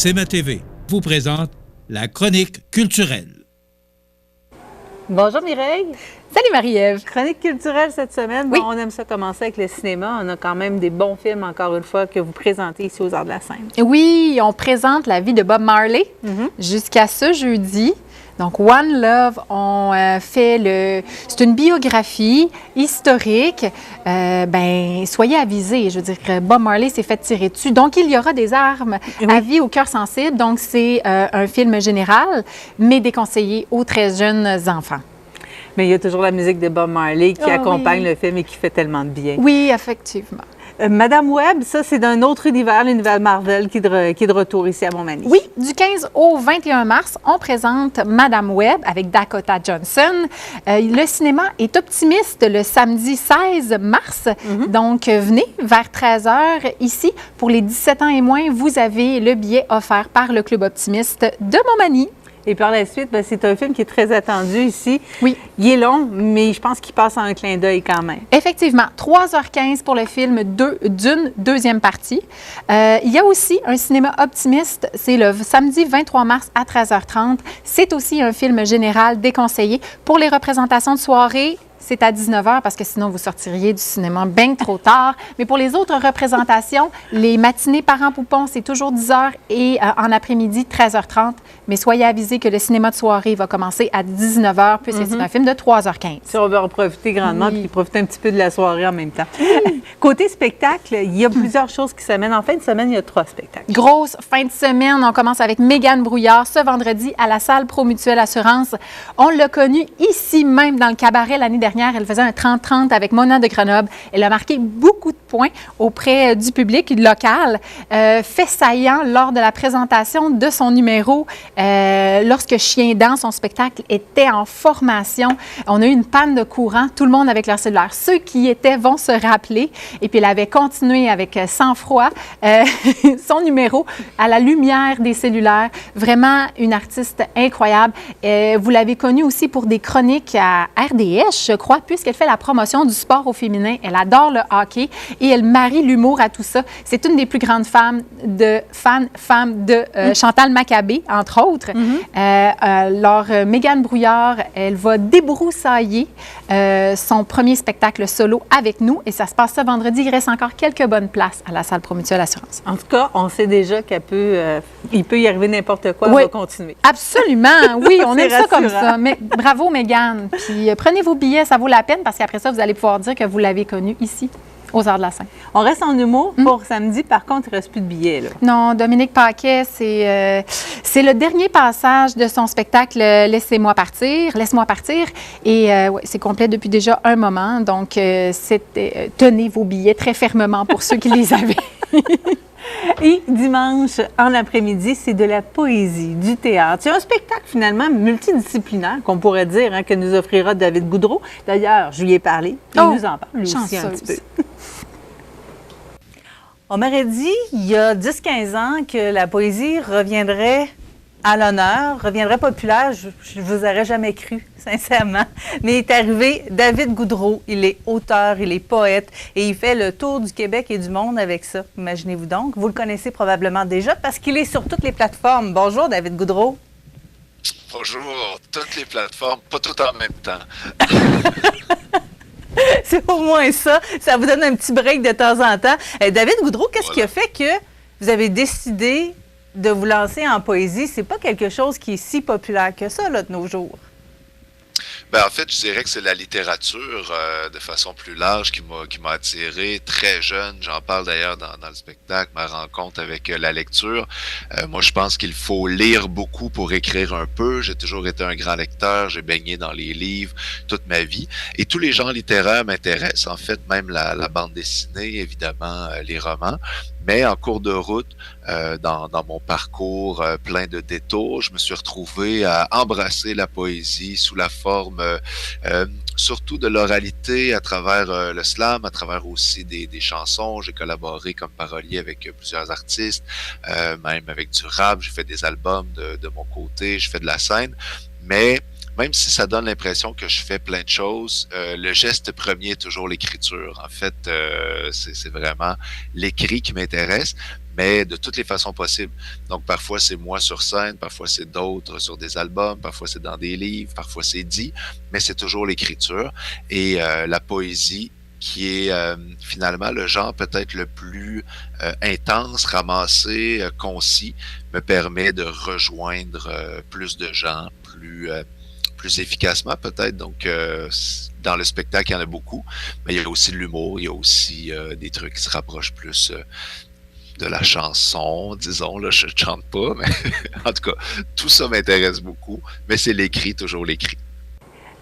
CMA TV vous présente la chronique culturelle. Bonjour Mireille. Salut Marie-Ève. Chronique culturelle cette semaine. Oui. Bon, on aime ça commencer avec le cinéma. On a quand même des bons films, encore une fois, que vous présentez ici aux Arts de la Scène. Oui, on présente la vie de Bob Marley jusqu'à ce jeudi. Donc, One Love, c'est une biographie historique. Soyez avisés. Je veux dire que Bob Marley s'est fait tirer dessus. Donc, il y aura des armes à vie au cœur sensible. Donc, c'est un film général, mais déconseillé aux très jeunes enfants. Mais il y a toujours la musique de Bob Marley qui accompagne le film et qui fait tellement de bien. Oui, effectivement. Madame Webb, ça, c'est d'un autre univers, l'univers Marvel, qui est de retour ici à Montmagny. Oui, du 15 au 21 mars, on présente Madame Webb avec Dakota Johnson. Le cinéma est optimiste le samedi 16 mars. Donc, venez vers 13h ici. Pour les 17 ans et moins, vous avez le billet offert par le Club Optimiste de Montmagny. Et par la suite, c'est un film qui est très attendu ici. Oui. Il est long, mais je pense qu'il passe en un clin d'œil quand même. Effectivement, 3h15 pour le film d'une deuxième partie. Il y a aussi un cinéma optimiste, c'est le samedi 23 mars à 13h30. C'est aussi un film général déconseillé. Pour les représentations de soirée, c'est à 19h parce que sinon vous sortiriez du cinéma bien trop tard. Mais pour les autres représentations, les matinées Parents Poupons, c'est toujours 10h et en après-midi, 13h30. Mais soyez avisés que le cinéma de soirée va commencer à 19h puisque c'est un film de 3h15. Si on veut en profiter grandement puis profiter un petit peu de la soirée en même temps. Côté spectacle, il y a plusieurs choses qui s'amènent. En fin de semaine, il y a 3 spectacles. Grosse fin de semaine. On commence avec Mégane Brouillard ce vendredi à la salle Promutuelle Assurance. On l'a connue ici même dans le cabaret l'année dernière. Elle faisait un 30-30 avec Mona de Grenoble. Elle a marqué beaucoup de points auprès du public local. Fait saillant lors de la présentation de son numéro, lorsque Chien Dent, son spectacle, était en formation. On a eu une panne de courant, tout le monde avec leur cellulaire. Ceux qui y étaient vont se rappeler. Et puis, elle avait continué avec sang-froid son numéro à la lumière des cellulaires. Vraiment une artiste incroyable. Vous l'avez connue aussi pour des chroniques à RDS, je crois, puisqu'elle fait la promotion du sport au féminin. Elle adore le hockey et elle marie l'humour à tout ça. C'est une des plus grandes femmes de Chantal Maccabé, entre autres. Alors, Mégane Brouillard, elle va débroussailler son premier spectacle solo avec nous et ça se passe ce vendredi. Il reste encore quelques bonnes places à la salle Promutuelle Assurance. En tout cas, on sait déjà qu'il peut y arriver n'importe quoi. Oui, on va continuer. Absolument. Oui, on aime ça rassurant. comme ça. Mais bravo, Mégane. Puis prenez vos billets, ça vaut la peine parce qu'après ça, vous allez pouvoir dire que vous l'avez connue ici, aux Arts de la Scène. On reste en humour pour samedi. Par contre, il ne reste plus de billets. Là. Non, Dominique Paquet, c'est le dernier passage de son spectacle Laissez-moi partir. Laisse-moi partir. Et c'est complet depuis déjà un moment. Donc, tenez vos billets très fermement pour ceux qui les avaient. Et dimanche, en après-midi, c'est de la poésie, du théâtre. C'est un spectacle finalement multidisciplinaire, qu'on pourrait dire, que nous offrira David Goudreau. D'ailleurs, je lui ai parlé. Il nous en parle, lui aussi, un petit peu. On m'aurait dit, il y a 10-15 ans, que la poésie reviendrait à l'honneur, reviendrait populaire. Je ne vous aurais jamais cru, sincèrement. Mais il est arrivé David Goudreau. Il est auteur, il est poète et il fait le tour du Québec et du monde avec ça. Imaginez-vous donc. Vous le connaissez probablement déjà parce qu'il est sur toutes les plateformes. Bonjour, David Goudreau. Bonjour, toutes les plateformes, pas tout en même temps. C'est au moins ça. Ça vous donne un petit break de temps en temps. David Goudreau, qu'est-ce qui a fait que vous avez décidé de vous lancer en poésie? C'est pas quelque chose qui est si populaire que ça, là, de nos jours. En fait, je dirais que c'est la littérature de façon plus large qui m'a attiré très jeune. J'en parle d'ailleurs dans le spectacle, ma rencontre avec la lecture. Moi, je pense qu'il faut lire beaucoup pour écrire un peu. J'ai toujours été un grand lecteur. J'ai baigné dans les livres toute ma vie. Et tous les genres littéraires m'intéressent. En fait, même la bande dessinée, évidemment, les romans. Mais en cours de route, dans mon parcours plein de détours, je me suis retrouvé à embrasser la poésie sous la forme surtout de l'oralité à travers le slam, à travers aussi des chansons. J'ai collaboré comme parolier avec plusieurs artistes, même avec du rap. J'ai fait des albums de mon côté, je fais de la scène. Mais même si ça donne l'impression que je fais plein de choses, le geste premier est toujours l'écriture. En fait, c'est vraiment l'écrit qui m'intéresse. mais de toutes les façons possibles. Donc, parfois, c'est moi sur scène, parfois, c'est d'autres sur des albums, parfois, c'est dans des livres, parfois, c'est dit, mais c'est toujours l'écriture et la poésie qui est finalement le genre peut-être le plus intense, ramassé, concis, me permet de rejoindre plus de gens, plus efficacement peut-être. Donc, dans le spectacle, il y en a beaucoup, mais il y a aussi de l'humour, il y a aussi des trucs qui se rapprochent plus de la chanson, disons. Là, je ne chante pas, mais en tout cas, tout ça m'intéresse beaucoup, mais c'est l'écrit, toujours l'écrit.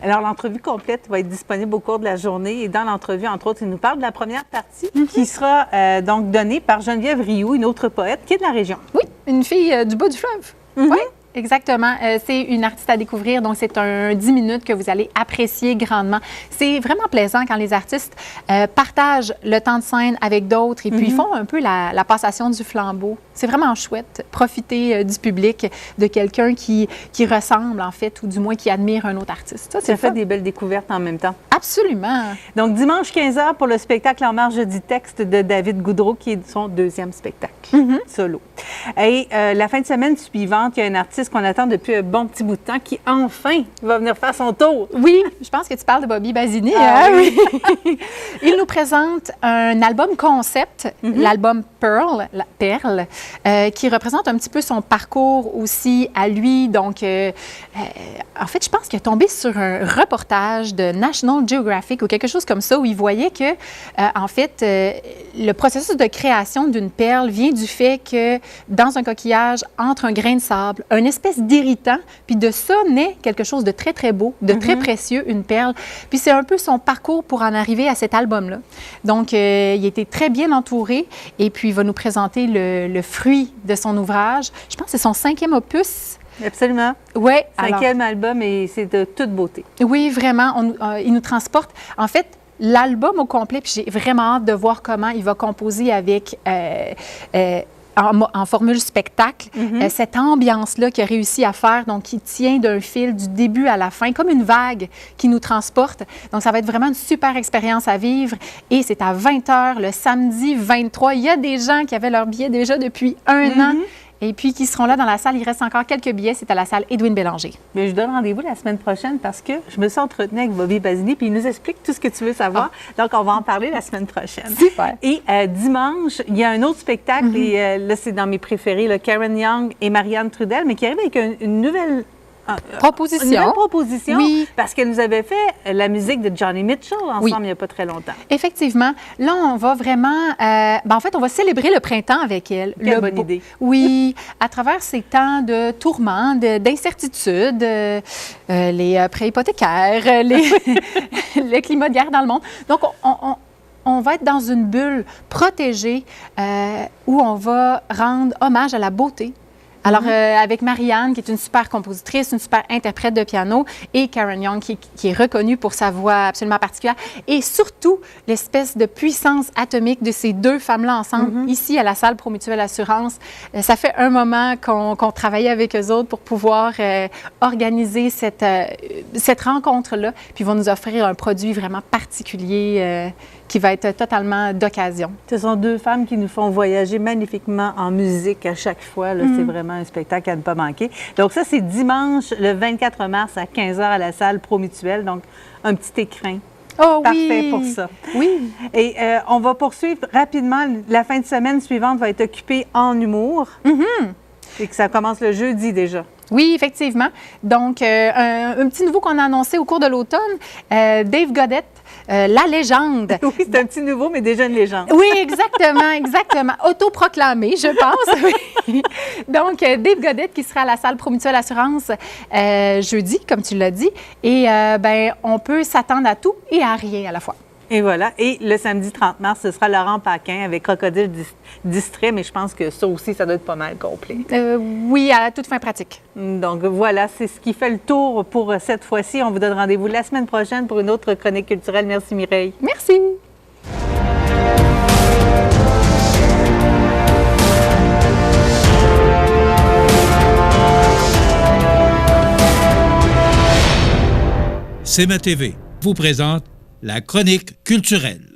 Alors, l'entrevue complète va être disponible au cours de la journée. Et dans l'entrevue, entre autres, il nous parle de la première partie qui sera donc donnée par Geneviève Rioux, une autre poète qui est de la région. Oui, une fille du bas du fleuve. Oui. Exactement. C'est une artiste à découvrir, donc c'est un 10 minutes que vous allez apprécier grandement. C'est vraiment plaisant quand les artistes partagent le temps de scène avec d'autres et puis font un peu la passation du flambeau. C'est vraiment chouette. Profiter du public, de quelqu'un qui ressemble, en fait, ou du moins qui admire un autre artiste. Ça fait des belles découvertes en même temps. Absolument. Donc, dimanche 15h pour le spectacle En marge du texte de David Goudreau, qui est son deuxième spectacle solo. Et la fin de semaine suivante, il y a un artiste qu'on attend depuis un bon petit bout de temps qui, enfin, va venir faire son tour. Oui, je pense que tu parles de Bobby Basini. Oui. Il nous présente un album concept, l'album Perle, qui représente un petit peu son parcours aussi à lui. Donc, en fait, je pense qu'il est tombé sur un reportage de National Geographic ou quelque chose comme ça où il voyait que, en fait, le processus de création d'une perle vient du fait que dans un coquillage, entre un grain de sable, une espèce d'irritant, puis de ça naît quelque chose de très, très beau, de très précieux, une perle. Puis c'est un peu son parcours pour en arriver à cet album-là. Donc, il était très bien entouré et puis il va nous présenter le fruit de son ouvrage. Je pense que c'est son 5e opus. Absolument. Oui. 5e album et c'est de toute beauté. Oui, vraiment. Il nous transporte. En fait, l'album au complet, puis j'ai vraiment hâte de voir comment il va composer avec... en formule spectacle, cette ambiance-là qu'il a réussi à faire, donc qui tient d'un fil du début à la fin, comme une vague qui nous transporte. Donc, ça va être vraiment une super expérience à vivre. Et c'est à 20h le samedi 23. Il y a des gens qui avaient leur billet déjà depuis un an. Et puis, qui seront là dans la salle. Il reste encore quelques billets. C'est à la salle Edwin Bélanger. Mais je donne rendez-vous la semaine prochaine parce que je me suis entretenue avec Bobby Basini puis il nous explique tout ce que tu veux savoir. Donc, on va en parler la semaine prochaine. Super. Et dimanche, il y a un autre spectacle et là, c'est dans mes préférés, là, Karen Young et Marianne Trudel, mais qui arrive avec une nouvelle... proposition. Une nouvelle proposition, oui. Parce qu'elle nous avait fait la musique de Johnny Mitchell ensemble il n'y a pas très longtemps. Effectivement. Là, on va vraiment... en fait, on va célébrer le printemps avec elle. Quelle bonne idée. Oui, à travers ces temps de tourments, d'incertitudes, les prêts hypothécaires, le climat de guerre dans le monde. Donc, on va être dans une bulle protégée où on va rendre hommage à la beauté. Alors, avec Marianne, qui est une super compositrice, une super interprète de piano, et Karen Young, qui est reconnue pour sa voix absolument particulière, et surtout l'espèce de puissance atomique de ces deux femmes-là ensemble, ici à la salle Promutuelle Assurance. Ça fait un moment qu'on travaillait avec eux autres pour pouvoir organiser cette rencontre-là, puis ils vont nous offrir un produit vraiment particulier qui va être totalement d'occasion. Ce sont deux femmes qui nous font voyager magnifiquement en musique à chaque fois. C'est vraiment un spectacle à ne pas manquer. Donc ça, c'est dimanche, le 24 mars à 15h à la salle Promutuelle. Donc, un petit écrin. Oh, parfait pour ça. Oui. Et on va poursuivre rapidement. La fin de semaine suivante va être occupée en humour. Et que ça commence le jeudi déjà. Oui, effectivement. Donc, un petit nouveau qu'on a annoncé au cours de l'automne, Dave Godette, la légende. Oui, c'est un petit nouveau, mais déjà une légende. Oui, exactement, exactement. Autoproclamé, je pense. Oui. Donc, Dave Godette qui sera à la salle Promutuelle Assurance jeudi, comme tu l'as dit. Et on peut s'attendre à tout et à rien à la fois. Et voilà. Et le samedi 30 mars, ce sera Laurent Paquin avec Crocodile Distrait, mais je pense que ça aussi, ça doit être pas mal complet. Oui, à toute fin pratique. Donc voilà, c'est ce qui fait le tour pour cette fois-ci. On vous donne rendez-vous la semaine prochaine pour une autre chronique culturelle. Merci Mireille. Merci. CMA TV vous présente la chronique culturelle.